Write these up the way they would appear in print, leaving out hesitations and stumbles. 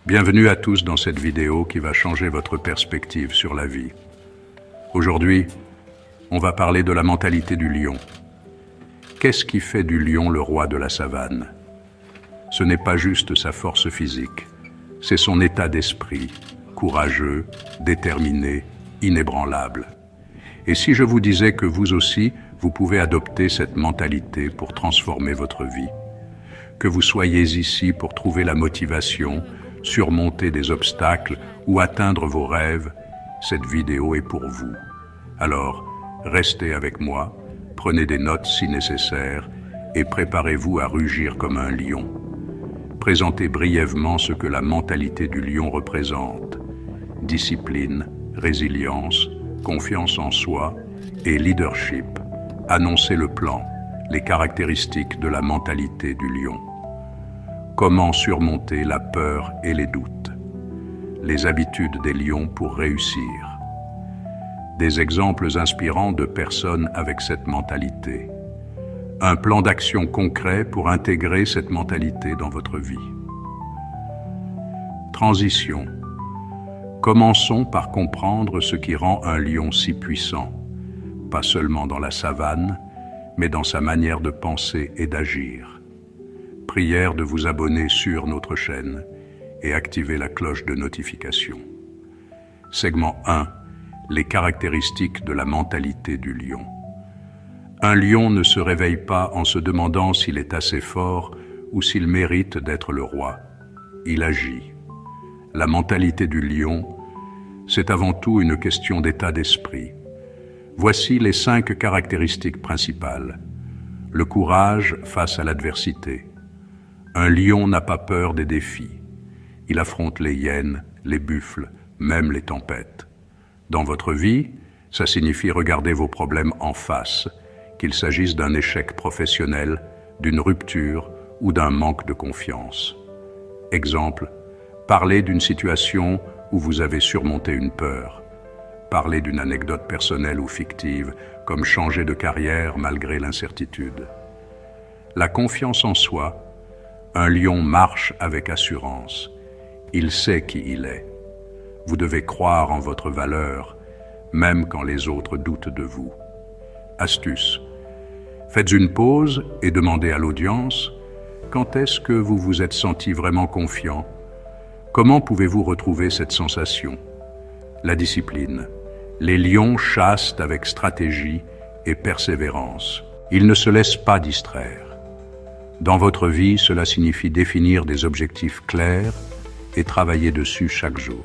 Bienvenue à tous dans cette vidéo qui va changer votre perspective sur la vie. Aujourd'hui, on va parler de la mentalité du lion. Qu'est-ce qui fait du lion le roi de la savane? Ce n'est pas juste sa force physique, c'est son état d'esprit, courageux, déterminé, inébranlable. Et si je vous disais que vous aussi, vous pouvez adopter cette mentalité pour transformer votre vie, que vous soyez ici pour trouver la motivation, surmonter des obstacles ou atteindre vos rêves, cette vidéo est pour vous. Alors, restez avec moi, prenez des notes si nécessaire et préparez-vous à rugir comme un lion. Présentez brièvement ce que la mentalité du lion représente. Discipline, résilience, confiance en soi et leadership. Annoncez le plan, les caractéristiques de la mentalité du lion. Comment surmonter la peur et les doutes? Les habitudes des lions pour réussir. Des exemples inspirants de personnes avec cette mentalité. Un plan d'action concret pour intégrer cette mentalité dans votre vie. Transition. Commençons par comprendre ce qui rend un lion si puissant, pas seulement dans la savane, mais dans sa manière de penser et d'agir. Prière de vous abonner sur notre chaîne et activer la cloche de notification. Segment 1. Les caractéristiques de la mentalité du lion. Un lion ne se réveille pas en se demandant s'il est assez fort ou s'il mérite d'être le roi. Il agit. La mentalité du lion, c'est avant tout une question d'état d'esprit. Voici les 5 caractéristiques principales. Le courage face à l'adversité. Un lion n'a pas peur des défis. Il affronte les hyènes, les buffles, même les tempêtes. Dans votre vie, ça signifie regarder vos problèmes en face, qu'il s'agisse d'un échec professionnel, d'une rupture ou d'un manque de confiance. Exemple, parlez d'une situation où vous avez surmonté une peur. Parlez d'une anecdote personnelle ou fictive, comme changer de carrière malgré l'incertitude. La confiance en soi. Un lion marche avec assurance. Il sait qui il est. Vous devez croire en votre valeur, même quand les autres doutent de vous. Astuce. Faites une pause et demandez à l'audience quand est-ce que vous vous êtes senti vraiment confiant. Comment pouvez-vous retrouver cette sensation? La discipline. Les lions chassent avec stratégie et persévérance. Ils ne se laissent pas distraire. Dans votre vie, cela signifie définir des objectifs clairs et travailler dessus chaque jour.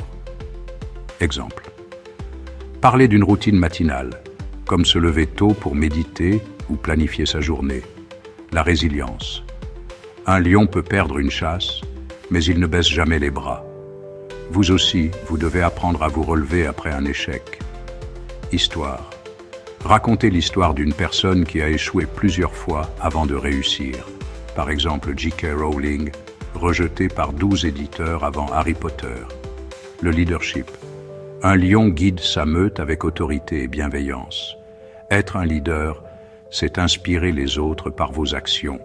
Exemple. Parlez d'une routine matinale, comme se lever tôt pour méditer ou planifier sa journée. La résilience. Un lion peut perdre une chasse, mais il ne baisse jamais les bras. Vous aussi, vous devez apprendre à vous relever après un échec. Histoire. Racontez l'histoire d'une personne qui a échoué plusieurs fois avant de réussir. Par exemple, J.K. Rowling, rejeté par 12 éditeurs avant Harry Potter. Le leadership. Un lion guide sa meute avec autorité et bienveillance. Être un leader, c'est inspirer les autres par vos actions.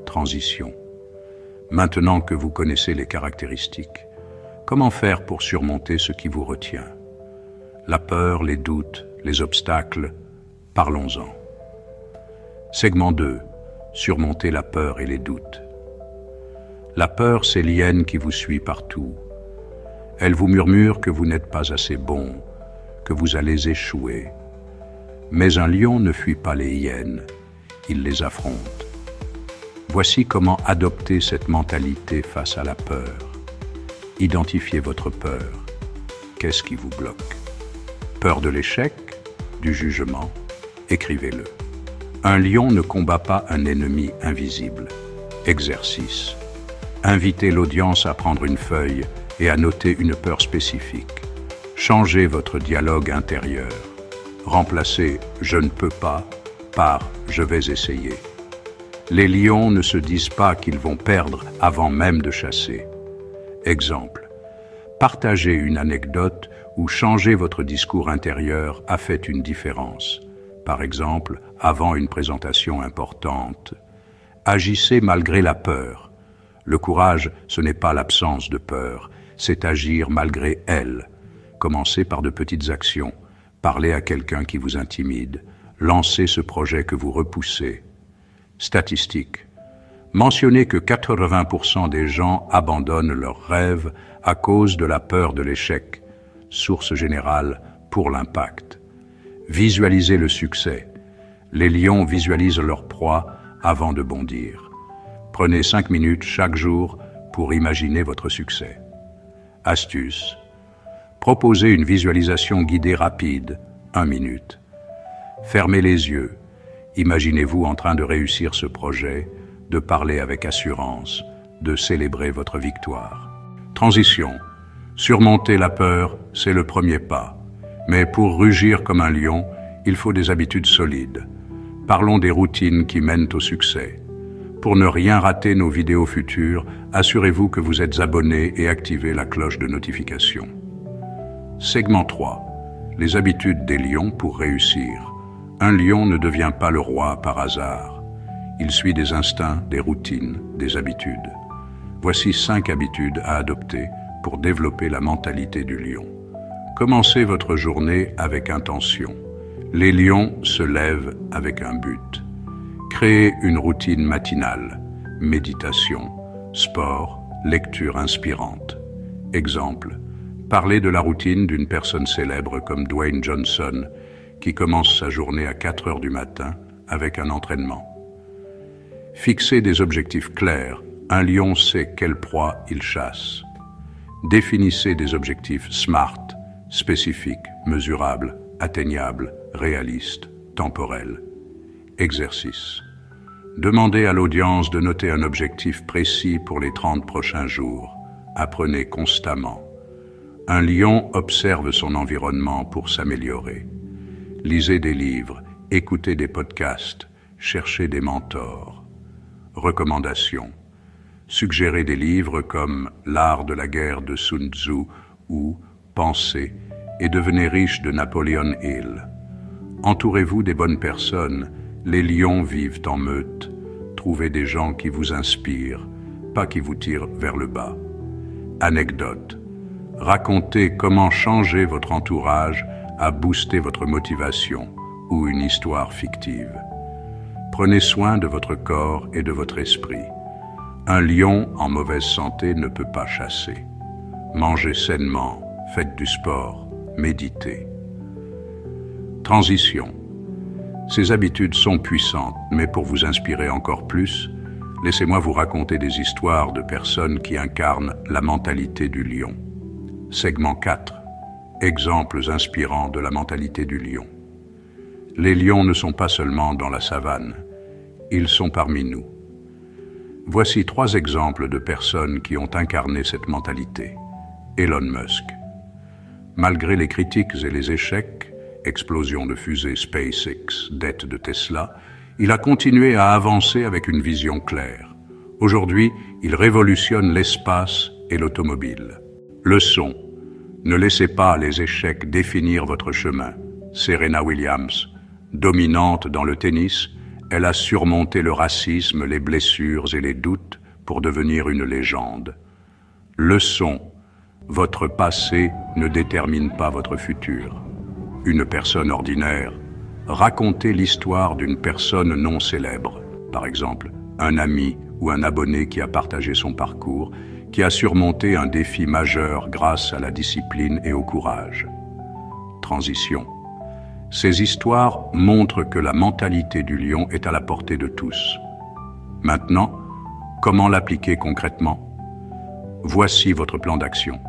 Transition. Maintenant que vous connaissez les caractéristiques, comment faire pour surmonter ce qui vous retient? La peur, les doutes, les obstacles, parlons-en. Segment 2. Surmonter la peur et les doutes. La peur, c'est l'hyène qui vous suit partout. Elle vous murmure que vous n'êtes pas assez bon, que vous allez échouer. Mais un lion ne fuit pas les hyènes, il les affronte. Voici comment adopter cette mentalité face à la peur. Identifiez votre peur. Qu'est-ce qui vous bloque? Peur de l'échec, du jugement? Écrivez-le. Un lion ne combat pas un ennemi invisible. Exercice. Invitez l'audience à prendre une feuille et à noter une peur spécifique. Changez votre dialogue intérieur. Remplacez « je ne peux pas » par « je vais essayer ». Les lions ne se disent pas qu'ils vont perdre avant même de chasser. Exemple. Partagez une anecdote ou changez votre discours intérieur a fait une différence. Par exemple, avant une présentation importante. Agissez malgré la peur. Le courage, ce n'est pas l'absence de peur, c'est agir malgré elle. Commencez par de petites actions. Parlez à quelqu'un qui vous intimide. Lancez ce projet que vous repoussez. Statistiques. Mentionnez que 80% des gens abandonnent leurs rêves à cause de la peur de l'échec. Source générale pour l'impact. Visualisez le succès. Les lions visualisent leur proie avant de bondir. Prenez 5 minutes chaque jour pour imaginer votre succès. Astuce. Proposez une visualisation guidée rapide, 1 minute. Fermez les yeux. Imaginez-vous en train de réussir ce projet, de parler avec assurance, de célébrer votre victoire. Transition. Surmonter la peur, c'est le premier pas. Mais pour rugir comme un lion, il faut des habitudes solides. Parlons des routines qui mènent au succès. Pour ne rien rater nos vidéos futures, assurez-vous que vous êtes abonné et activez la cloche de notification. Segment 3. Les habitudes des lions pour réussir. Un lion ne devient pas le roi par hasard. Il suit des instincts, des routines, des habitudes. Voici 5 habitudes à adopter pour développer la mentalité du lion. Commencez votre journée avec intention. Les lions se lèvent avec un but. Créez une routine matinale, méditation, sport, lecture inspirante. Exemple, parlez de la routine d'une personne célèbre comme Dwayne Johnson, qui commence sa journée à 4 heures du matin avec un entraînement. Fixez des objectifs clairs. Un lion sait quelle proie il chasse. Définissez des objectifs SMART, spécifiques, mesurables, atteignables, réalistes, temporels. Exercice. Demandez à l'audience de noter un objectif précis pour les 30 prochains jours. Apprenez constamment. Un lion observe son environnement pour s'améliorer. Lisez des livres, écoutez des podcasts, cherchez des mentors. Recommandations. Suggérez des livres comme L'art de la guerre de Sun Tzu ou Pensez et devenez riche de Napoleon Hill. Entourez-vous des bonnes personnes. Les lions vivent en meute. Trouvez des gens qui vous inspirent, pas qui vous tirent vers le bas. Anecdote. Racontez comment changer votre entourage a boosté votre motivation ou une histoire fictive. Prenez soin de votre corps et de votre esprit. Un lion en mauvaise santé ne peut pas chasser. Mangez sainement, faites du sport, méditez. Transition. Ces habitudes sont puissantes, mais pour vous inspirer encore plus, laissez-moi vous raconter des histoires de personnes qui incarnent la mentalité du lion. Segment 4. Exemples inspirants de la mentalité du lion. Les lions ne sont pas seulement dans la savane, ils sont parmi nous. Voici 3 exemples de personnes qui ont incarné cette mentalité. Elon Musk. Malgré les critiques et les échecs, explosion de fusée SpaceX, dette de Tesla, il a continué à avancer avec une vision claire. Aujourd'hui, il révolutionne l'espace et l'automobile. Leçon. Ne laissez pas les échecs définir votre chemin. Serena Williams, dominante dans le tennis, elle a surmonté le racisme, les blessures et les doutes pour devenir une légende. Leçon. Votre passé ne détermine pas votre futur. Une personne ordinaire. Racontez l'histoire d'une personne non célèbre. Par exemple, un ami ou un abonné qui a partagé son parcours, qui a surmonté un défi majeur grâce à la discipline et au courage. Transition. Ces histoires montrent que la mentalité du lion est à la portée de tous. Maintenant, comment l'appliquer concrètement? Voici votre plan d'action.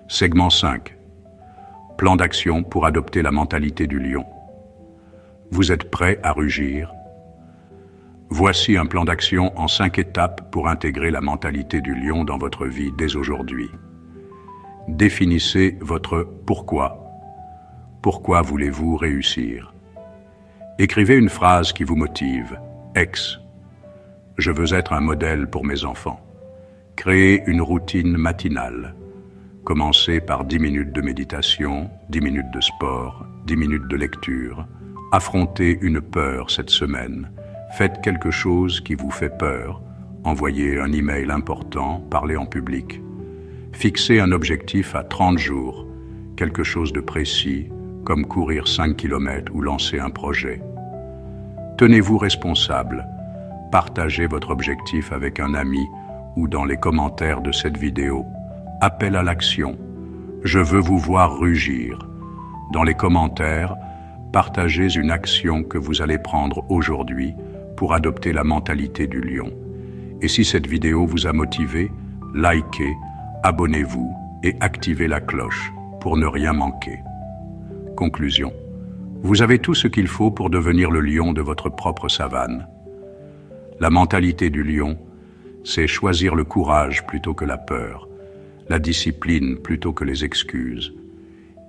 Segment 5. Plan d'action pour adopter la mentalité du lion. Vous êtes prêt à rugir? Voici un plan d'action en 5 étapes pour intégrer la mentalité du lion dans votre vie dès aujourd'hui. Définissez votre pourquoi. Pourquoi voulez-vous réussir? Écrivez une phrase qui vous motive. Ex. Je veux être un modèle pour mes enfants. Créez une routine matinale. Commencez par 10 minutes de méditation, 10 minutes de sport, 10 minutes de lecture. Affrontez une peur cette semaine. Faites quelque chose qui vous fait peur. Envoyez un email important, parlez en public. Fixez un objectif à 30 jours, quelque chose de précis, comme courir 5 km ou lancer un projet. Tenez-vous responsable. Partagez votre objectif avec un ami ou dans les commentaires de cette vidéo. Appel à l'action. Je veux vous voir rugir. Dans les commentaires, partagez une action que vous allez prendre aujourd'hui pour adopter la mentalité du lion. Et si cette vidéo vous a motivé, likez, abonnez-vous et activez la cloche pour ne rien manquer. Conclusion. Vous avez tout ce qu'il faut pour devenir le lion de votre propre savane. La mentalité du lion, c'est choisir le courage plutôt que la peur, la discipline plutôt que les excuses,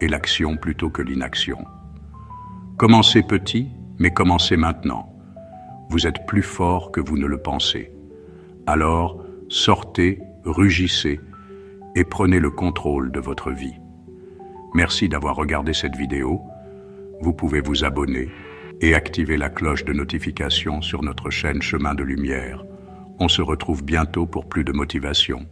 et l'action plutôt que l'inaction. Commencez petit, mais commencez maintenant. Vous êtes plus fort que vous ne le pensez. Alors, sortez, rugissez et prenez le contrôle de votre vie. Merci d'avoir regardé cette vidéo. Vous pouvez vous abonner et activer la cloche de notification sur notre chaîne Chemin de Lumière. On se retrouve bientôt pour plus de motivation.